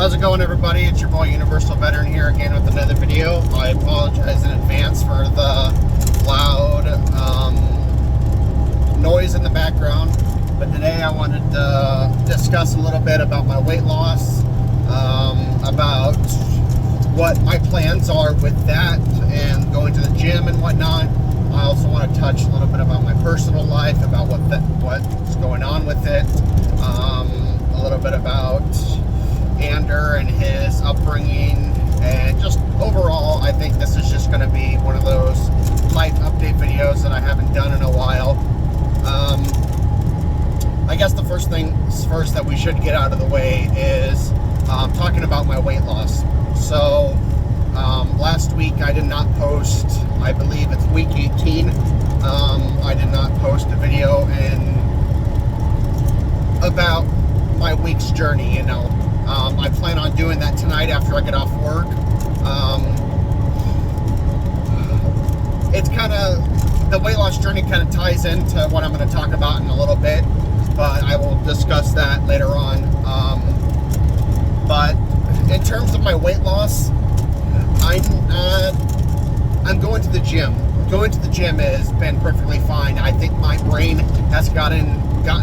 How's it going, everybody? It's your boy Universal Veteran here again with another video. I apologize in advance for the loud noise in the background, but today I wanted to discuss a little bit about my weight loss, about what my plans are with that and going to the gym and whatnot. I also want to touch a little bit about my personal life, about what's going on with it, a little bit about Ander and his upbringing, and just overall, I think this is just going to be one of those life update videos that I haven't done in a while. I guess the first things first that we should get out of the way is talking about my weight loss. So last week I did not post, I believe it's week 18, I did not post a video about my week's journey, you know. I plan on doing that tonight after I get off work. It's kind of, the weight loss journey kind of ties into what I'm going to talk about in a little bit, but I will discuss that later on. But in terms of my weight loss, I'm going to the gym. Going to the gym has been perfectly fine. I think my brain has gotten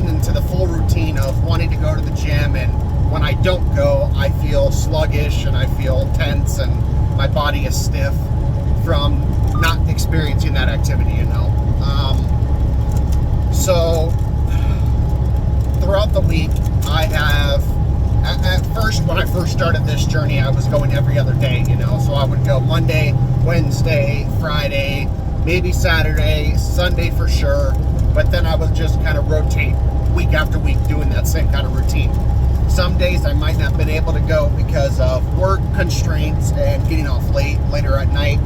into the full routine of wanting to go to the gym, and when I don't go, I feel sluggish and I feel tense and my body is stiff from not experiencing that activity, you know. So throughout the week, I have, at first, when I first started this journey, I was going every other day, you know. So I would go Monday, Wednesday, Friday, maybe Saturday, Sunday for sure. But then I would just kind of rotate week after week doing that same kind of routine. Some days I might not have been able to go because of work constraints and getting off later at night.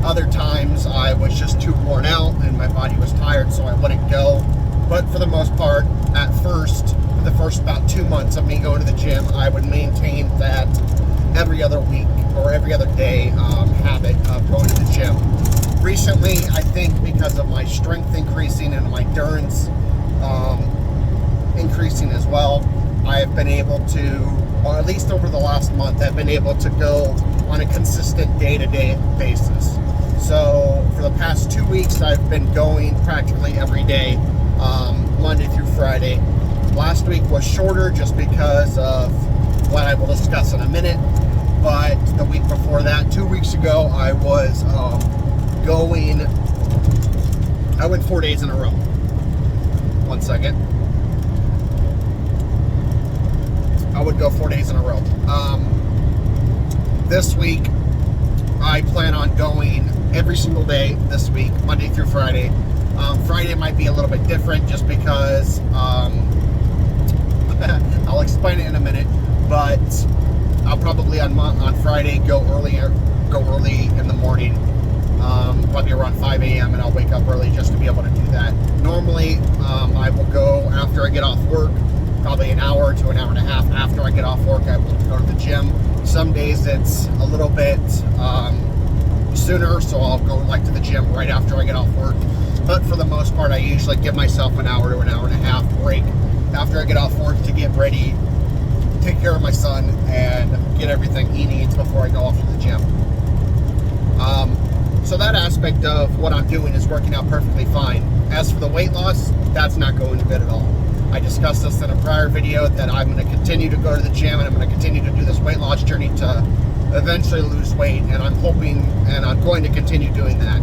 Other times I was just too worn out and my body was tired, so I wouldn't go. But for the most part, at first, the first about 2 months of me going to the gym, I would maintain that every other week or every other day habit of going to the gym. Recently, I think because of my strength increasing and my endurance increasing as well, I have been able to, or at least over the last month, I've been able to go on a consistent day-to-day basis. So for the past 2 weeks, I've been going practically every day, Monday through Friday. Last week was shorter just because of what I will discuss in a minute, but the week before that, 2 weeks ago, I was I went 4 days in a row. 1 second. I would go 4 days in a row. This week, I plan on going every single day this week, Monday through Friday. Friday might be a little bit different just because, I'll explain it in a minute, but I'll probably on Friday go early in the morning, probably around 5 a.m. and I'll wake up early just to be able to do that. Normally, I will go after I get off work, probably an hour to an hour and a half after I get off work. I will go to the gym. Some days it's a little bit sooner, so I'll go to the gym right after I get off work. But for the most part, I usually give myself an hour to an hour and a half break after I get off work to get ready, take care of my son, and get everything he needs before I go off to the gym. So that aspect of what I'm doing is working out perfectly fine. As for the weight loss, that's not going good at all. I discussed this in a prior video that I'm going to continue to go to the gym and I'm going to continue to do this weight loss journey to eventually lose weight, and I'm hoping and I'm going to continue doing that.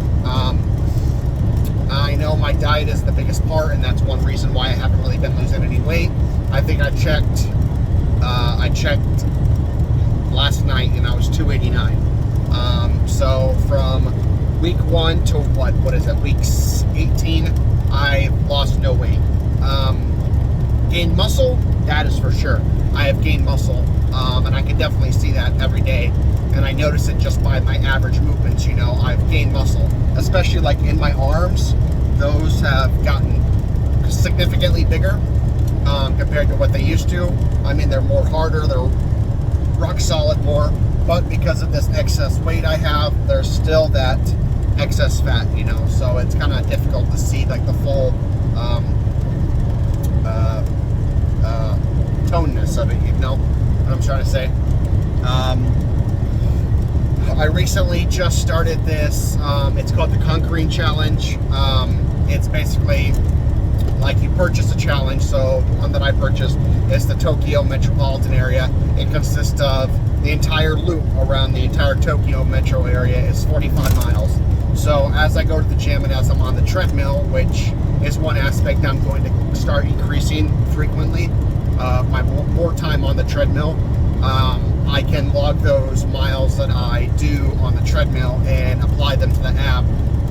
I know my diet is the biggest part, and that's one reason why I haven't really been losing any weight. I think I checked last night and I was 289. So from week 1 to what is it, week 18, I lost no weight. Gained muscle, that is for sure. I have gained muscle, and I can definitely see that every day. And I notice it just by my average movements, you know. I've gained muscle, especially like in my arms. Those have gotten significantly bigger compared to what they used to. I mean, they're more harder, they're rock solid more, but because of this excess weight I have, there's still that excess fat, you know. So it's kind of difficult to see like the full toneness of it, you know. trying to say. I recently just started this. It's called the Conquering Challenge. It's basically like you purchase a challenge. So the one that I purchased is the Tokyo metropolitan area. It consists of the entire loop around the entire Tokyo metro area is 45 miles. So as I go to the gym and as I'm on the treadmill, which is one aspect I'm going to start increasing frequently, my more time on the treadmill, I can log those miles that I do on the treadmill and apply them to the app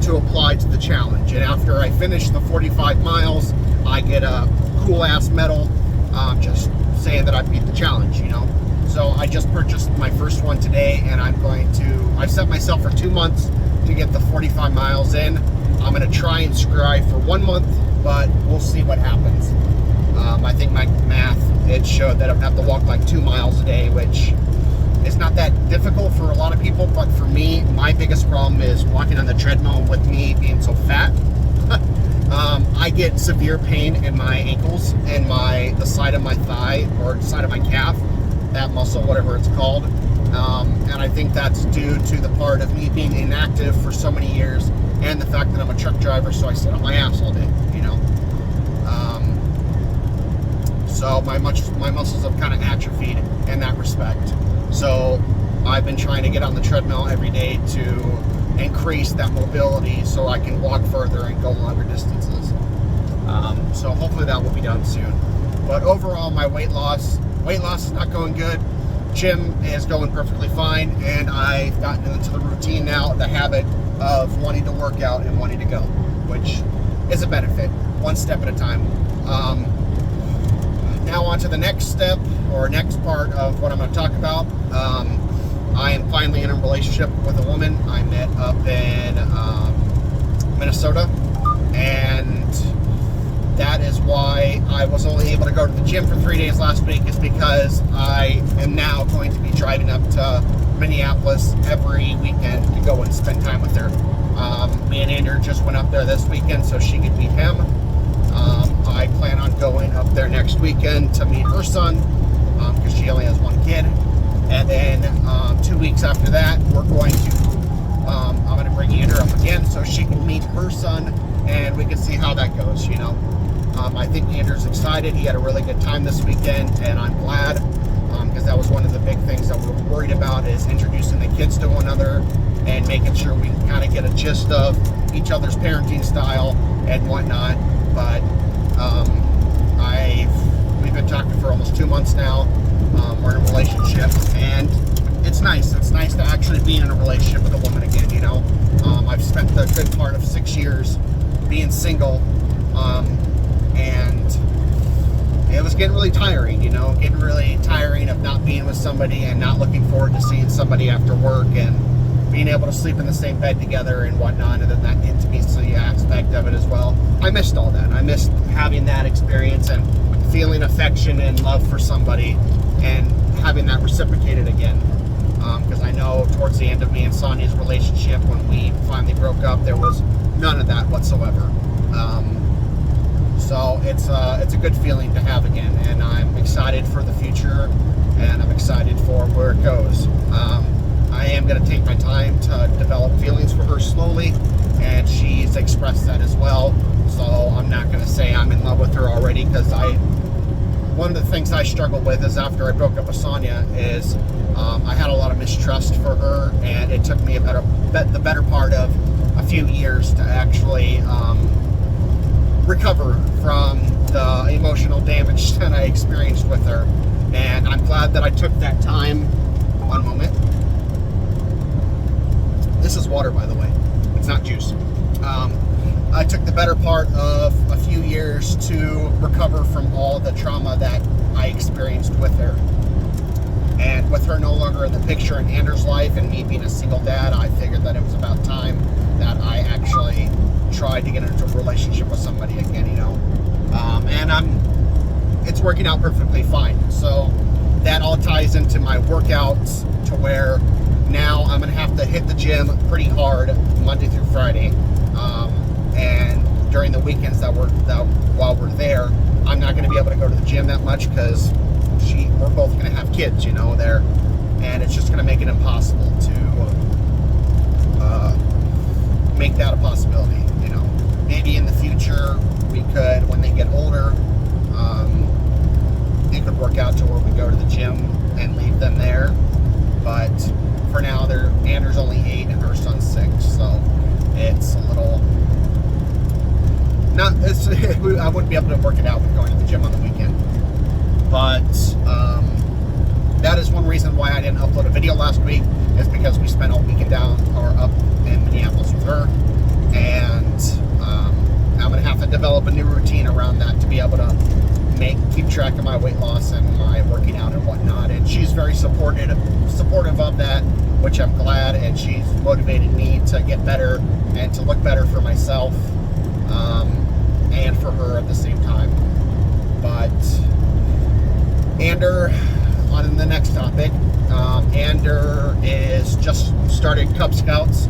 to apply to the challenge. And after I finish the 45 miles, I get a cool ass medal, just saying that I beat the challenge, you know. So I just purchased my first one today, and I've set myself for 2 months to get the 45 miles in. I'm gonna try and strive for 1 month, but we'll see what happens. I think my math, it showed that I have to walk like 2 miles a day, which is not that difficult for a lot of people, but for me, my biggest problem is walking on the treadmill with me being so fat. I get severe pain in my ankles and the side of my thigh or side of my calf, that muscle, whatever it's called. And I think that's due to the part of me being inactive for so many years and the fact that I'm a truck driver, so I sit on my ass all day, you know. So my muscles have kind of atrophied in that respect. So I've been trying to get on the treadmill every day to increase that mobility so I can walk further and go longer distances. So hopefully that will be done soon. But overall, my weight loss is not going good. Gym is going perfectly fine, and I've gotten into the routine now, the habit of wanting to work out and wanting to go, which is a benefit, one step at a time. Now on to the next step, or next part of what I'm going to talk about. I am finally in a relationship with a woman I met up in Minnesota, and that is why I was only able to go to the gym for 3 days last week, is because I am now going to be driving up to Minneapolis every weekend to go and spend time with her. Me and Andrew just went up there this weekend so she could meet him. I plan on going up there next weekend to meet her son, because she only has one kid. And then 2 weeks after that, I'm going to bring Andrew up again so she can meet her son, and we can see how that goes, you know. I think Andrew's excited. He had a really good time this weekend, and I'm glad, because that was one of the big things that we were worried about, is introducing the kids to one another and making sure we can kind of get a gist of each other's parenting style and whatnot. But we've been talking for almost 2 months now. We're in a relationship, and it's nice. It's nice to actually be in a relationship with a woman again, you know. I've spent the good part of 6 years being single, and it was getting really tiring, you know, getting really tiring of not being with somebody and not looking forward to seeing somebody after work and being able to sleep in the same bed together and whatnot, and then that intimacy aspect of it as well. I missed all that. I missed having that experience and feeling affection and love for somebody and having that reciprocated again. Because I know towards the end of me and Sonia's relationship, when we finally broke up, there was none of that whatsoever. So it's a good feeling to have again, and I'm excited for the future, and I'm excited for where it goes. I am going to take my time to develop feelings for her slowly, and she's expressed that as well. So I'm not going to say I'm in love with her already, because one of the things I struggle with is after I broke up with Sonia is I had a lot of mistrust for her, and it took me the better part of a few years to actually recover from the emotional damage that I experienced with her. And I'm glad that I took that time. One moment. This is water, by the way. It's not juice. I took the better part of a few years to recover from all the trauma that I experienced with her. And with her no longer in the picture in Andrew's life and me being a single dad, I figured that it was about time that I actually tried to get into a relationship with somebody again, you know. And it's working out perfectly fine. So that all ties into my workouts, to where now I'm going to have to hit the gym pretty hard Monday through Friday. And during the weekends while we're there, I'm not going to be able to go to the gym that much, because we're both going to have kids, there, and it's just going to make it impossible to make that a possibility. Maybe in the future we could, when they get older, it could work out to where we go to the gym and leave them there. But for now, Anders only 8 and her son's 6, so it's a little not. I wouldn't be able to work it out with going to the gym on the weekend. But that is one reason why I didn't upload a video last week, is because we spent all weekend down or up in Minneapolis with her, and I'm gonna have to develop a new routine around that to be able to keep track of my weight loss and my working out and whatnot. And she's very supportive of that, which I'm glad, and she's motivated me to get better and to look better for myself and for her at the same time. But Ander, on the next topic, Ander is just started Cub Scouts.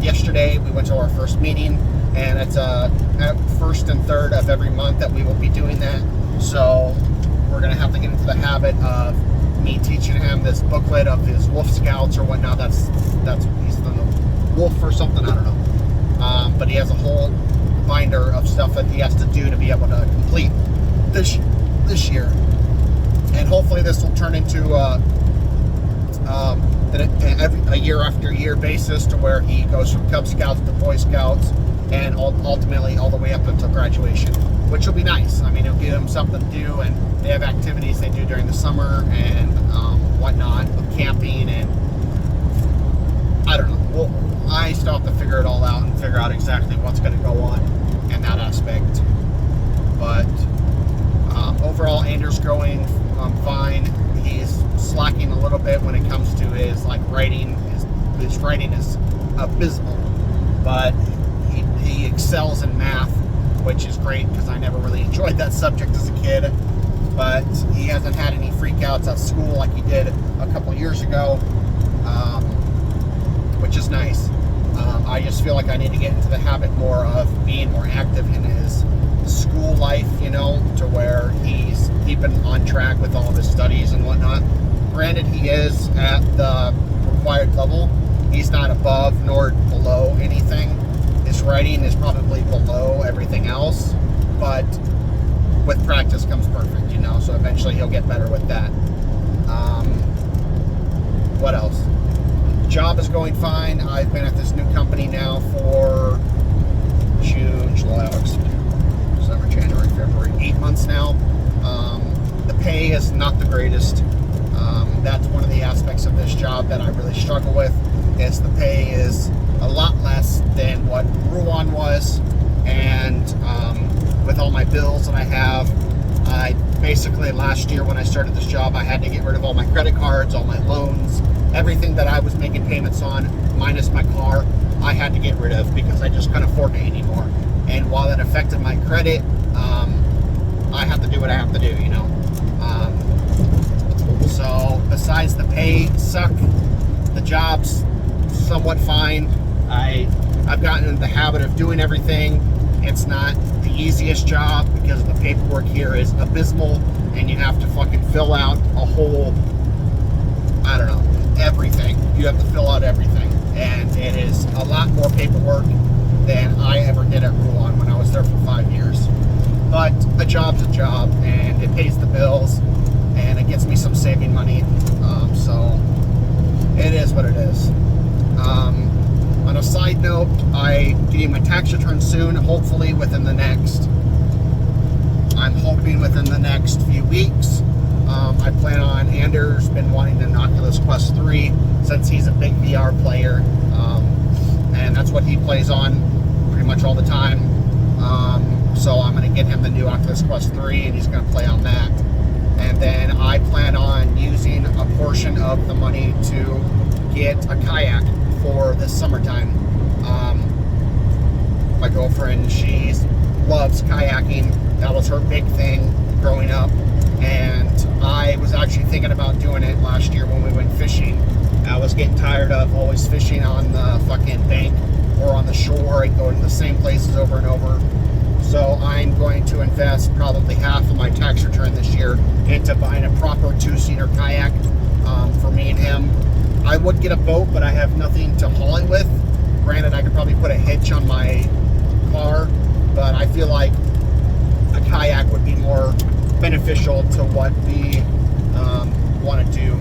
Yesterday we went to our first meeting, and it's first and third of every month that we will be doing that. So we're gonna have to get into the habit of me teaching him this booklet of his Wolf Scouts or whatnot. That's he's the wolf or something, I don't know. But he has a whole binder of stuff that he has to do to be able to complete this year. And hopefully this will turn into a year after year basis, to where he goes from Cub Scouts to Boy Scouts, and ultimately all the way up until graduation, which will be nice. I mean, it'll give them something to do, and they have activities they do during the summer and whatnot, with camping, and I don't know. Well, I still have to figure it all out and figure out exactly what's going to go on in that aspect. But overall, Anders growing fine. He's slacking a little bit when it comes to his writing. His writing is abysmal, but he excels in math, which is great because I never really enjoyed that subject as a kid. But he hasn't had any freakouts at school like he did a couple years ago, which is nice. I just feel like I need to get into the habit more of being more active in his school life, to where he's keeping on track with all of his studies and whatnot. Granted, he is at the required level. He's not above nor below anything. His writing is probably below everything else, but with practice comes perfect, so eventually he'll get better with that. What else? Job is going fine. I've been at this new company now for June, July, August, December, January, February, 8 months now. The pay is not the greatest. That's one of the aspects of this job that I really struggle with, is the pay is a lot less than what Ruan was, and with all my bills that I have, I basically, last year when I started this job, I had to get rid of all my credit cards, all my loans, everything that I was making payments on, minus my car, I had to get rid of because I just couldn't afford it anymore. And while that affected my credit, I have to do what I have to do, So besides the pay suck, the job's somewhat fine. I've gotten into the habit of doing everything. It's not the easiest job because the paperwork here is abysmal, and you have to fucking fill out a whole, I don't know, everything. You have to fill out everything, and it is a lot more paperwork than I ever did at Ruan when I was there for 5 years. But a job's a job, and it pays the bills, and it gets me some saving money. So it is what it is. On a side note, I'm getting my tax return soon, hopefully within the next few weeks. I plan on, Anders been wanting an Oculus Quest 3 since he's a big VR player, and that's what he plays on pretty much all the time. So I'm going to get him the new Oculus Quest 3, and he's going to play on that. And then I plan on using a portion of the money to get a kayak for this summertime. My girlfriend, she loves kayaking. That was her big thing growing up. And I was actually thinking about doing it last year when we went fishing. I was getting tired of always fishing on the fucking bank or on the shore and going to the same places over and over. So I'm going to invest probably half of my tax return this year into buying a proper 2-seater kayak for me and him. I would get a boat, but I have nothing to haul it with. Granted, I could probably put a hitch on my car, but I feel like a kayak would be more beneficial to what we want to do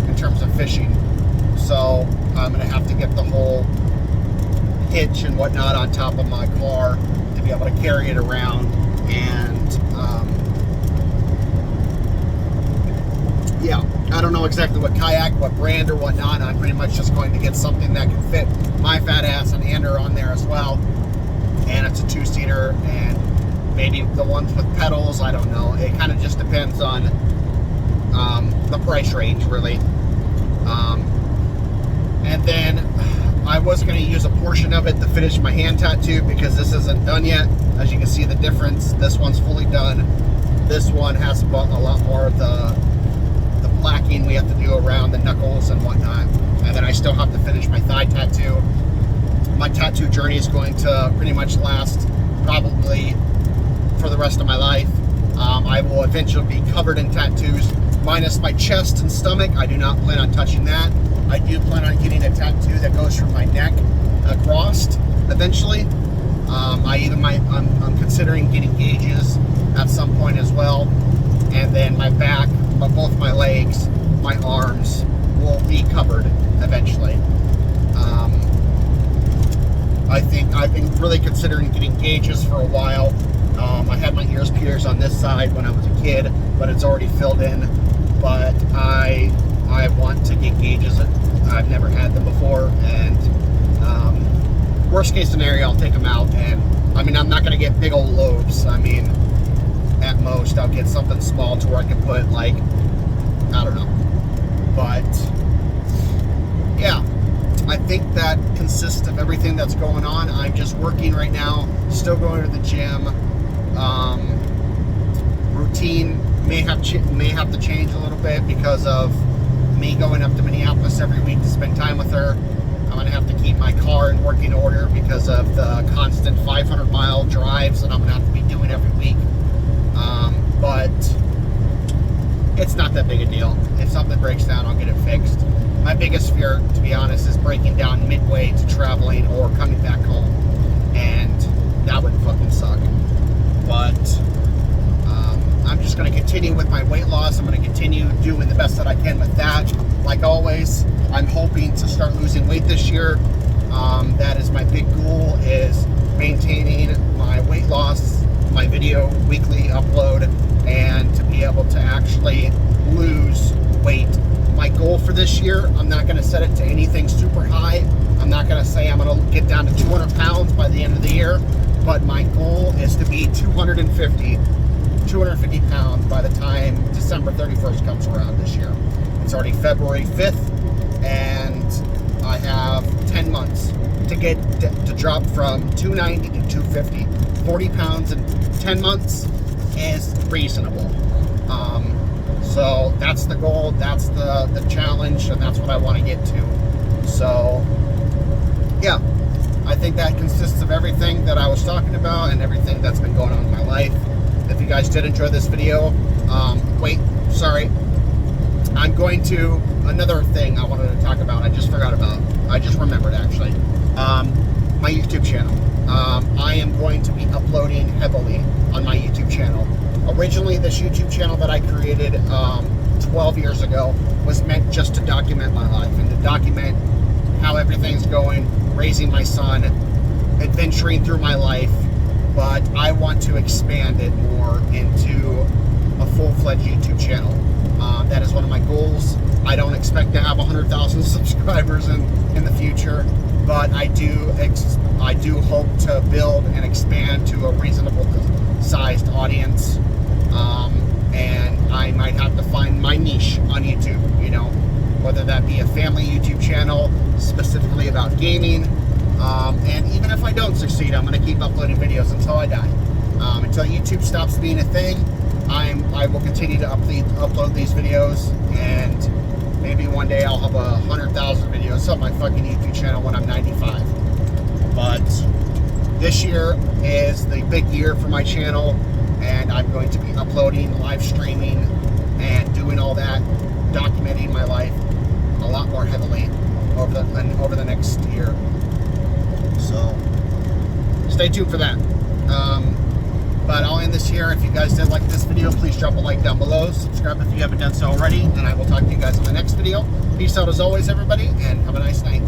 in terms of fishing. So I'm going to have to get the whole hitch and whatnot on top of my car to be able to carry it around. And yeah, I don't know exactly what kayak, what brand or whatnot. I'm pretty much just going to get something that can fit my fat ass and Ander on there as well. And it's a 2-seater, and maybe the ones with pedals, I don't know. It kind of just depends on the price range, really. And then I was going to use a portion of it to finish my hand tattoo, because this isn't done yet. As you can see the difference, this one's fully done. This one has a lot more of the blacking we have to do around the knuckles and whatnot. And then I still have to finish my thigh tattoo. My tattoo journey is going to pretty much last probably for the rest of my life. I will eventually be covered in tattoos, minus my chest and stomach. I do not plan on touching that. I do plan on getting a tattoo that goes from my neck across eventually. I'm considering getting gauges at some point as well. And then my back, both my legs, my arms will be covered eventually. I think I've been really considering getting gauges for a while. I had my ears pierced on this side when I was a kid, but it's already filled in. But I want to get gauges. I've never had them before, and worst case scenario, I'll take them out. And I mean, I'm not going to get big old lobes. I mean, at most, I'll get something small to where I can put, like, I don't know. But yeah, I think that consists of everything that's going on. I'm just working right now, still going to the gym. Routine may have to change a little bit because of me going up to Minneapolis every week to spend time with her. I'm going to have to keep my car in working order because of the constant 500-mile drives that I'm going to have to be doing every week. But it's not that big a deal. If something breaks down, I'll get it fixed. My biggest fear, to be honest, is breaking down midway to traveling or coming back home. And that would fucking suck. But I'm just going to continue with my weight loss. I'm going to continue doing the best that I can with that. Like always, I'm hoping to start losing weight this year. That is my big goal, is maintaining my weight loss, my video weekly upload, and to be able to actually lose weight. My goal for this year, I'm not going to set it to anything super high. I'm not going to say I'm going to get down to 200 pounds by the end of the year, but my goal is to be 250 pounds by the time December 31st comes around this year. It's already February 5th, and I have 10 months to drop from 290 to 250. 40 pounds in 10 months is reasonable. So that's the goal, that's the challenge, and that's what I want to get to. So yeah, I think that consists of everything that I was talking about and everything that's been going on in my life. If you guys did enjoy this video, I'm going to, another thing I wanted to talk about, I just remembered actually, my YouTube channel. I am going to be uploading heavily on my YouTube channel. Originally, this YouTube channel that I created 12 years ago was meant just to document my life and to document how everything's going, raising my son, adventuring through my life. But I want to expand it more into a full-fledged YouTube channel. That is one of my goals. I don't expect to have 100,000 subscribers in the future, but I do hope to build and expand to a reasonable sized audience. And I might have to find my niche on YouTube, you know, whether that be a family YouTube channel specifically about gaming. And even if I don't succeed, I'm going to keep uploading videos until I die. Until YouTube stops being a thing, I will continue to upload these videos, and maybe one day I'll have 100,000 videos on my fucking YouTube channel when I'm 95. But This year is the big year for my channel, and I'm going to be uploading, live streaming, and doing all that, documenting my life a lot more heavily over the next year. So stay tuned for that. But I'll end this here. If you guys did like this video, please drop a like down below. Subscribe if you haven't done so already, and I will talk to you guys in the next video. Peace out as always, everybody, and have a nice night.